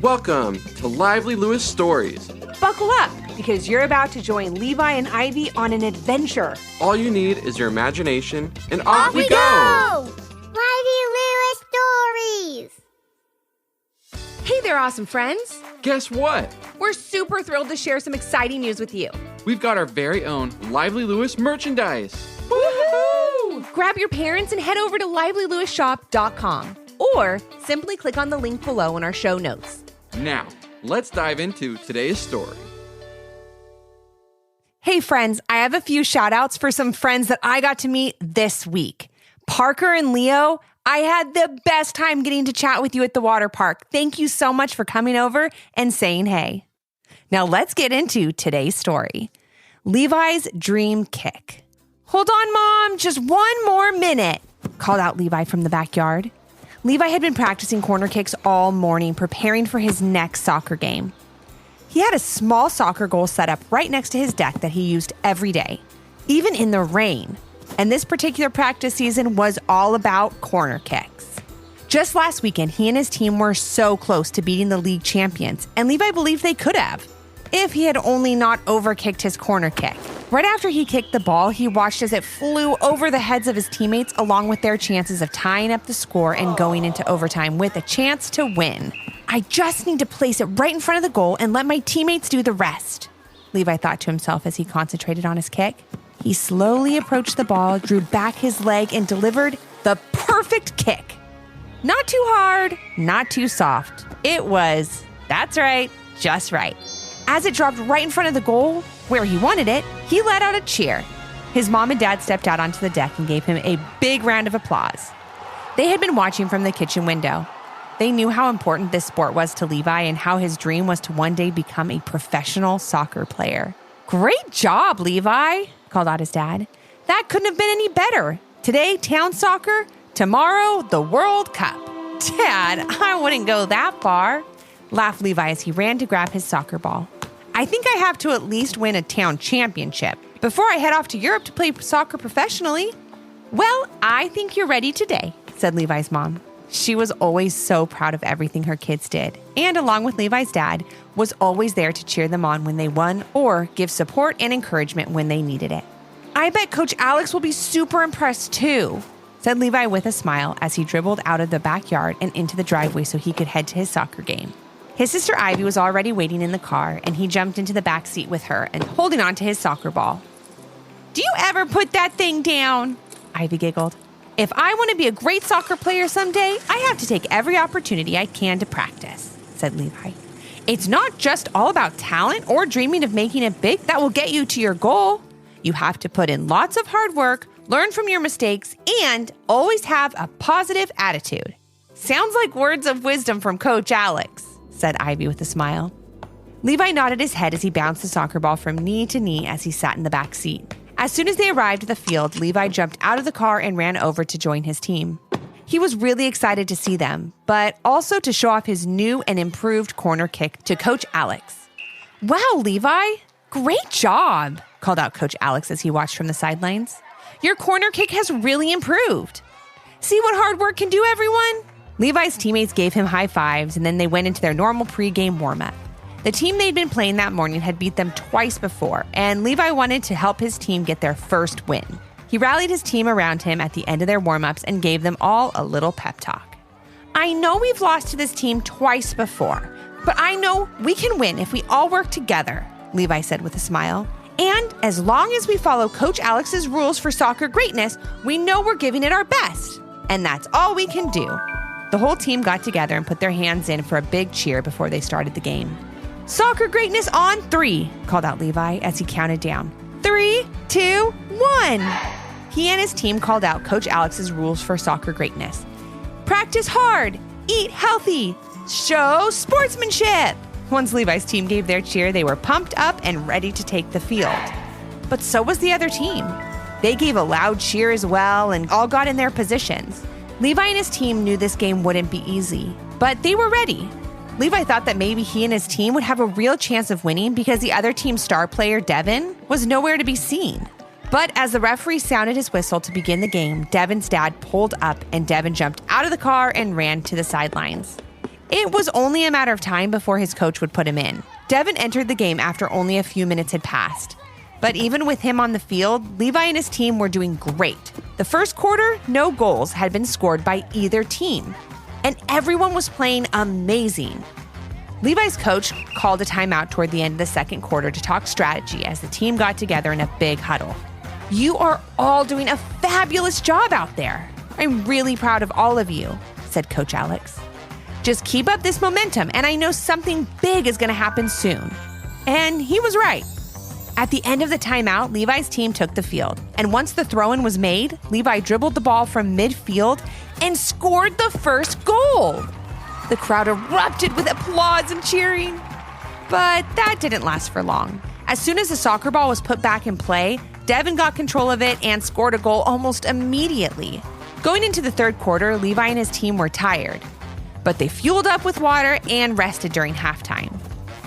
Welcome to Lively Lewis Stories. Buckle up, because you're about to join Levi and Ivy on an adventure. All you need is your imagination, and Off we go! Lively Lewis Stories! Hey there, awesome friends. Guess what? We're super thrilled to share some exciting news with you. We've got our very own Lively Lewis merchandise. Woohoo! Grab your parents and head over to livelylewisshop.com or simply click on the link below in our show notes. Now, let's dive into today's story. Hey friends, I have a few shout outs for some friends that I got to meet this week. Parker and Leo, I had the best time getting to chat with you at the water park. Thank you so much for coming over and saying hey. Now let's get into today's story. Levi's dream kick. Hold on, Mom, just one more minute, called out Levi from the backyard. Levi had been practicing corner kicks all morning, preparing for his next soccer game. He had a small soccer goal set up right next to his deck that he used every day, even in the rain. And this particular practice season was all about corner kicks. Just last weekend, he and his team were so close to beating the league champions, and Levi believed they could have, if he had only not overkicked his corner kick. Right after he kicked the ball, he watched as it flew over the heads of his teammates, along with their chances of tying up the score and going into overtime with a chance to win. I just need to place it right in front of the goal and let my teammates do the rest, Levi thought to himself as he concentrated on his kick. He slowly approached the ball, drew back his leg, and delivered the perfect kick. Not too hard, not too soft. It was, that's right, just right. As it dropped right in front of the goal, where he wanted it, he let out a cheer. His mom and dad stepped out onto the deck and gave him a big round of applause. They had been watching from the kitchen window. They knew how important this sport was to Levi and how his dream was to one day become a professional soccer player. Great job, Levi, called out his dad. That couldn't have been any better. Today, town soccer. Tomorrow, the World Cup. Dad, I wouldn't go that far, laughed Levi as he ran to grab his soccer ball. I think I have to at least win a town championship before I head off to Europe to play soccer professionally. Well, I think you're ready today, said Levi's mom. She was always so proud of everything her kids did, and along with Levi's dad, was always there to cheer them on when they won or give support and encouragement when they needed it. I bet Coach Alex will be super impressed too, said Levi with a smile as he dribbled out of the backyard and into the driveway so he could head to his soccer game. His sister Ivy was already waiting in the car, and he jumped into the back seat with her and holding on to his soccer ball. Do you ever put that thing down? Ivy giggled. If I want to be a great soccer player someday, I have to take every opportunity I can to practice, said Levi. It's not just all about talent or dreaming of making it big that will get you to your goal. You have to put in lots of hard work, learn from your mistakes, and always have a positive attitude. Sounds like words of wisdom from Coach Alex, said Ivy with a smile. Levi nodded his head as he bounced the soccer ball from knee to knee as he sat in the back seat. As soon as they arrived at the field, Levi jumped out of the car and ran over to join his team. He was really excited to see them, but also to show off his new and improved corner kick to Coach Alex. Wow, Levi, great job, called out Coach Alex as he watched from the sidelines. Your corner kick has really improved. See what hard work can do, everyone? Levi's teammates gave him high fives, and then they went into their normal pregame warm-up. The team they'd been playing that morning had beat them twice before, and Levi wanted to help his team get their first win. He rallied his team around him at the end of their warm-ups and gave them all a little pep talk. I know we've lost to this team twice before, but I know we can win if we all work together, Levi said with a smile. And as long as we follow Coach Alex's rules for soccer greatness, we know we're giving it our best. And that's all we can do. The whole team got together and put their hands in for a big cheer before they started the game. Soccer greatness on 3, called out Levi as he counted down. 3, 2, 1. He and his team called out Coach Alex's rules for soccer greatness. Practice hard, eat healthy, show sportsmanship. Once Levi's team gave their cheer, they were pumped up and ready to take the field. But so was the other team. They gave a loud cheer as well and all got in their positions. Levi and his team knew this game wouldn't be easy, but they were ready. Levi thought that maybe he and his team would have a real chance of winning because the other team's star player, Devin, was nowhere to be seen. But as the referee sounded his whistle to begin the game, Devin's dad pulled up and Devin jumped out of the car and ran to the sidelines. It was only a matter of time before his coach would put him in. Devin entered the game after only a few minutes had passed. But even with him on the field, Levi and his team were doing great. The first quarter, no goals had been scored by either team, and everyone was playing amazing. Levi's coach called a timeout toward the end of the second quarter to talk strategy as the team got together in a big huddle. "You are all doing a fabulous job out there. I'm really proud of all of you," said Coach Alex. "Just keep up this momentum, and I know something big is going to happen soon." And he was right. At the end of the timeout, Levi's team took the field. And once the throw-in was made, Levi dribbled the ball from midfield and scored the first goal. The crowd erupted with applause and cheering. But that didn't last for long. As soon as the soccer ball was put back in play, Devin got control of it and scored a goal almost immediately. Going into the third quarter, Levi and his team were tired, but they fueled up with water and rested during halftime.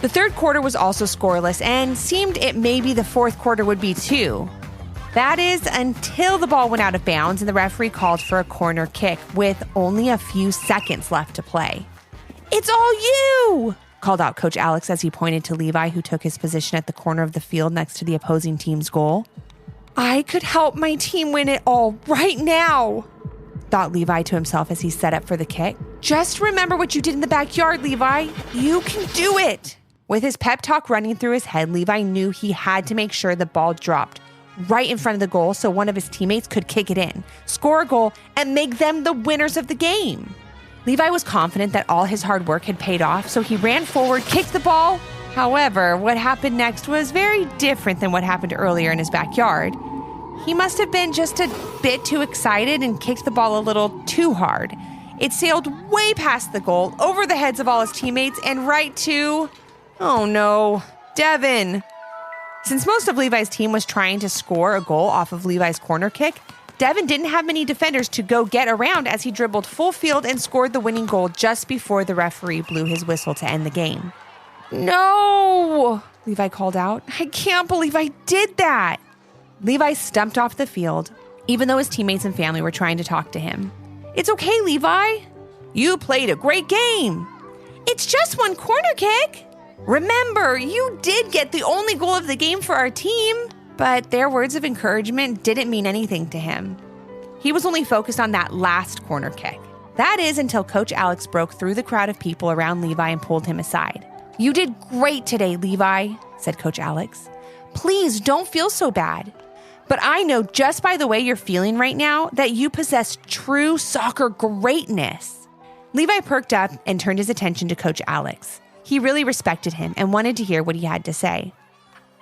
The third quarter was also scoreless and seemed it maybe the fourth quarter would be too. That is until the ball went out of bounds and the referee called for a corner kick with only a few seconds left to play. "It's all you!" called out Coach Alex as he pointed to Levi, who took his position at the corner of the field next to the opposing team's goal. "I could help my team win it all right now," thought Levi to himself as he set up for the kick. "Just remember what you did in the backyard, Levi. You can do it." With his pep talk running through his head, Levi knew he had to make sure the ball dropped right in front of the goal so one of his teammates could kick it in, score a goal, and make them the winners of the game. Levi was confident that all his hard work had paid off, so he ran forward, kicked the ball. However, what happened next was very different than what happened earlier in his backyard. He must have been just a bit too excited and kicked the ball a little too hard. It sailed way past the goal, over the heads of all his teammates, and right to... oh no, Devin. Since most of Levi's team was trying to score a goal off of Levi's corner kick, Devin didn't have many defenders to go get around as he dribbled full field and scored the winning goal just before the referee blew his whistle to end the game. "No!" Levi called out. "I can't believe I did that." Levi stumped off the field, even though his teammates and family were trying to talk to him. "It's okay, Levi. You played a great game. It's just one corner kick. Remember, you did get the only goal of the game for our team." But their words of encouragement didn't mean anything to him. He was only focused on that last corner kick. That is until Coach Alex broke through the crowd of people around Levi and pulled him aside. "You did great today, Levi," said Coach Alex. "Please don't feel so bad. But I know just by the way you're feeling right now that you possess true soccer greatness." Levi perked up and turned his attention to Coach Alex. He really respected him and wanted to hear what he had to say.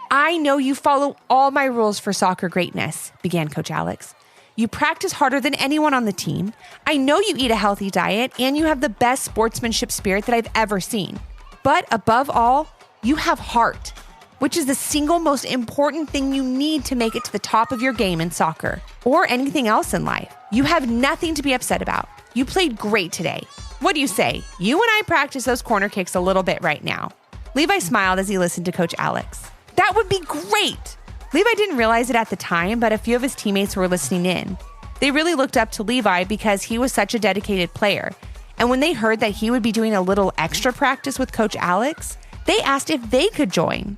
"I know you follow all my rules for soccer greatness," began Coach Alex. "You practice harder than anyone on the team. I know you eat a healthy diet, and you have the best sportsmanship spirit that I've ever seen. But above all, you have heart, which is the single most important thing you need to make it to the top of your game in soccer or anything else in life. You have nothing to be upset about. You played great today. What do you say? You and I practice those corner kicks a little bit right now." Levi smiled as he listened to Coach Alex. "That would be great." Levi didn't realize it at the time, but a few of his teammates were listening in. They really looked up to Levi because he was such a dedicated player. And when they heard that he would be doing a little extra practice with Coach Alex, they asked if they could join.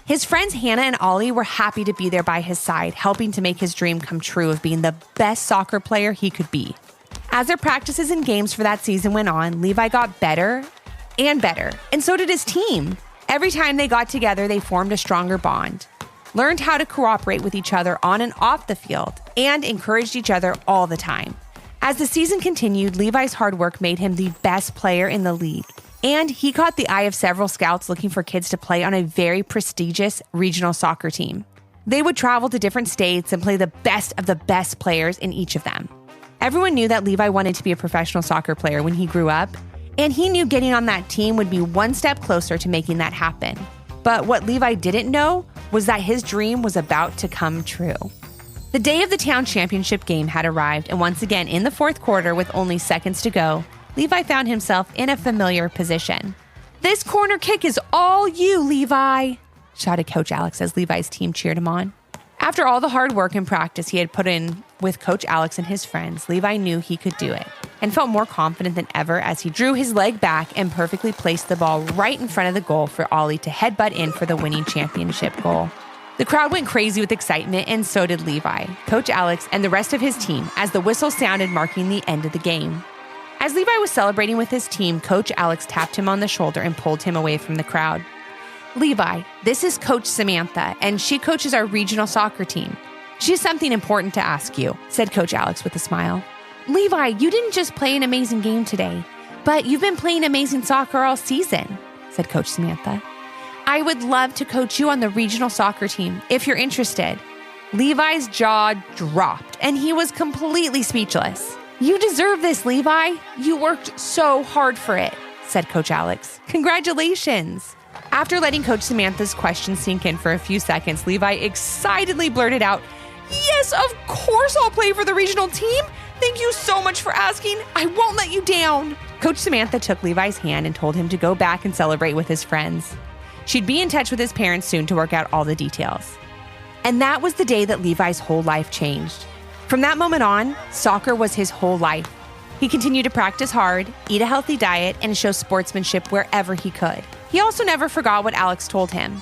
His friends Hannah and Ollie were happy to be there by his side, helping to make his dream come true of being the best soccer player he could be. As their practices and games for that season went on, Levi got better, and so did his team. Every time they got together, they formed a stronger bond, learned how to cooperate with each other on and off the field, and encouraged each other all the time. As the season continued, Levi's hard work made him the best player in the league, and he caught the eye of several scouts looking for kids to play on a very prestigious regional soccer team. They would travel to different states and play the best of the best players in each of them. Everyone knew that Levi wanted to be a professional soccer player when he grew up, and he knew getting on that team would be one step closer to making that happen. But what Levi didn't know was that his dream was about to come true. The day of the town championship game had arrived, and once again in the fourth quarter with only seconds to go, Levi found himself in a familiar position. "This corner kick is all you, Levi," shouted Coach Alex as Levi's team cheered him on. After all the hard work and practice he had put in with Coach Alex and his friends, Levi knew he could do it and felt more confident than ever as he drew his leg back and perfectly placed the ball right in front of the goal for Ollie to headbutt in for the winning championship goal. The crowd went crazy with excitement, and so did Levi, Coach Alex, and the rest of his team as the whistle sounded, marking the end of the game. As Levi was celebrating with his team, Coach Alex tapped him on the shoulder and pulled him away from the crowd. Levi, this is Coach Samantha, and she coaches our regional soccer team. She has something important to ask you, said Coach Alex with a smile. Levi, you didn't just play an amazing game today, but you've been playing amazing soccer all season, said Coach Samantha. I would love to coach you on the regional soccer team if you're interested. Levi's jaw dropped, and he was completely speechless. You deserve this, Levi. You worked so hard for it, said Coach Alex. Congratulations. After letting Coach Samantha's question sink in for a few seconds, Levi excitedly blurted out, Yes, of course I'll play for the regional team. Thank you so much for asking. I won't let you down. Coach Samantha took Levi's hand and told him to go back and celebrate with his friends. She'd be in touch with his parents soon to work out all the details. And that was the day that Levi's whole life changed. From that moment on, soccer was his whole life. He continued to practice hard, eat a healthy diet, and show sportsmanship wherever he could. He also never forgot what Alex told him.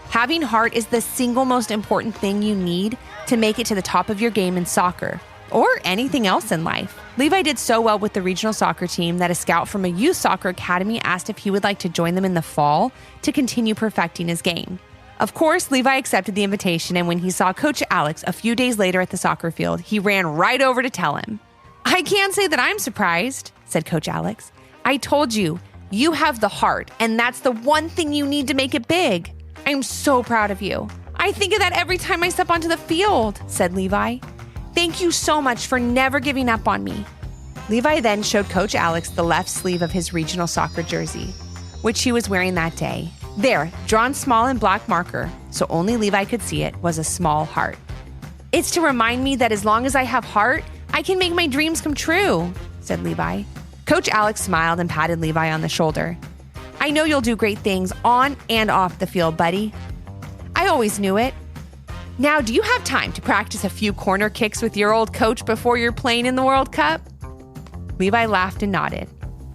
Having heart is the single most important thing you need to make it to the top of your game in soccer, or anything else in life. Levi did so well with the regional soccer team that a scout from a youth soccer academy asked if he would like to join them in the fall to continue perfecting his game. Of course, Levi accepted the invitation, and when he saw Coach Alex a few days later at the soccer field, he ran right over to tell him. I can't say that I'm surprised, said Coach Alex. I told you, you have the heart, and that's the one thing you need to make it big. I'm so proud of you. I think of that every time I step onto the field, said Levi. Thank you so much for never giving up on me. Levi then showed Coach Alex the left sleeve of his regional soccer jersey, which he was wearing that day. There, drawn small in black marker, so only Levi could see it, was a small heart. It's to remind me that as long as I have heart, I can make my dreams come true, said Levi. Coach Alex smiled and patted Levi on the shoulder. I know you'll do great things on and off the field, buddy. I always knew it. Now, do you have time to practice a few corner kicks with your old coach before you're playing in the World Cup? Levi laughed and nodded.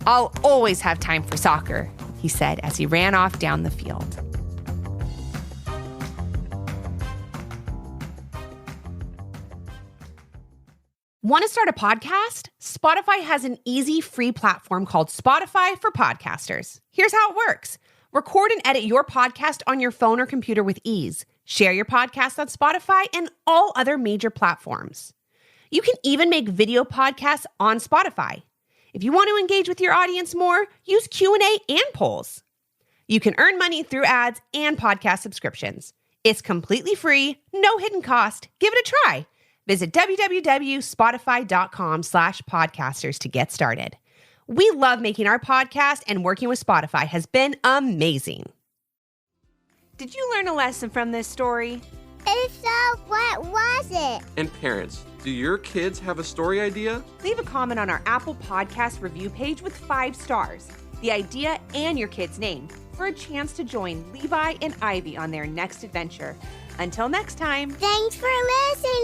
I'll always have time for soccer, he said as he ran off down the field. Want to start a podcast? Spotify has an easy, free platform called Spotify for Podcasters. Here's how it works. Record and edit your podcast on your phone or computer with ease. Share your podcast on Spotify and all other major platforms. You can even make video podcasts on Spotify. If you want to engage with your audience more, use Q&A and polls. You can earn money through ads and podcast subscriptions. It's completely free, no hidden cost. Give it a try. Visit www.spotify.com/podcasters to get started. We love making our podcast, and working with Spotify has been amazing. Did you learn a lesson from this story? If so, what was it? And parents, do your kids have a story idea? Leave a comment on our Apple Podcast review page with 5 stars, the idea, and your kid's name for a chance to join Levi and Ivy on their next adventure. Until next time. Thanks for listening.